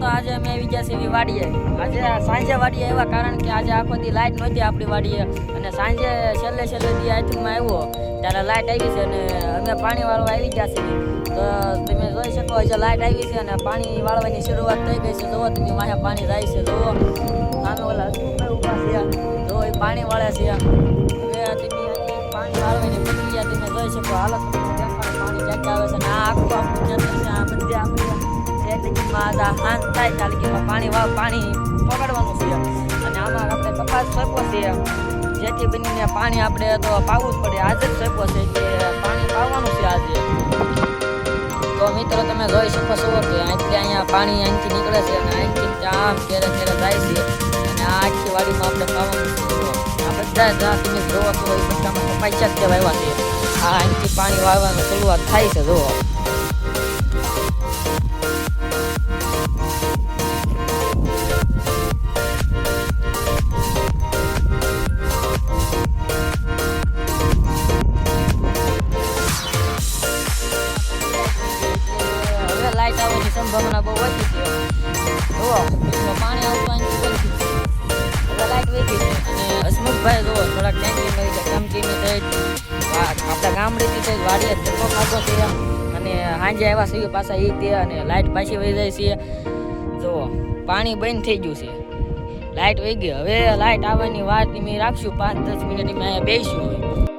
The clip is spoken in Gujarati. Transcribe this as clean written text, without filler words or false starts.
તો આજે અમે આવી ગયા છીએ વાડીએ. આજે સાંજે વાડીએ આવ્યા કારણ કે આજે આખો દી લાઇટ નહોતી આપણી વાડીએ અને સાંજે છેલ્લે દી આઈથમાં આવ્યો ત્યારે લાઇટ આવી છે અને અમે પાણી વાળવા આવી ગયા છીએ. તો તમે જોઈ શકો આજે લાઇટ આવી છે અને પાણી વાળવાની શરૂઆત થઈ ગઈ છે. જુઓ તમે વાહે પાણી જાય છે. જુઓ સામે ઓલા હસમુખભાઈ ઊભા છે. જો એ પાણી વાળે છે. હવે તમે પાણી વાળવાની પ્રક્રિયા તમે જોઈ શકો. હાલત પાણી ક્યાંક આવે છે અને આ આખું આપણું ખેતર છે. આ બધી આપણે હાથ થાય ચાલે કે પાણી પકડવાનું છે અને આમાં આપણે કપાસ સોંપવો છે જેથી બનીને પાણી આપણે તો પાવું જ પડે. આજે જ સોંપવો છે કે પાણી પાવાનું છે આજે. તો મિત્રો તમે જોઈ શકો છો કે અહીંયા પાણી અહીંથી નીકળે છે અને અહીંથી આમ ક્યારે જાય છે અને આ આખી વાડીમાં આપણે પાવાનું છે. આ બધા જ્યાં તમે જોવો તો એ બધામાં કપાસ્યા જ વાવ્યા છે. આ અહીંથી પાણી વાવવાની શરૂઆત થાય છે. જુઓ લાઈટ આવવાની સંભાવના બહુ ઓછી છે. જુઓ પાણી આવતું હવે લાઈટ વહી ગઈ છે અને હસમુખભાઈ જુઓ થોડાક ટેન્કીમાં ચમકીને થઈ આપણા ગામડેથી થઈ વાડીએ ધક્કો ખાધો છે અને સાંજે આવ્યા છીએ પાછા એ તે અને લાઈટ પાછી વહી જાય છે. જુઓ પાણી બંધ થઈ ગયું છે. લાઈટ વહી ગઈ. હવે લાઈટ આવવાની વાત અમે રાખશું 5-10 મિનિટ અમે અહીંયા બેસીશું.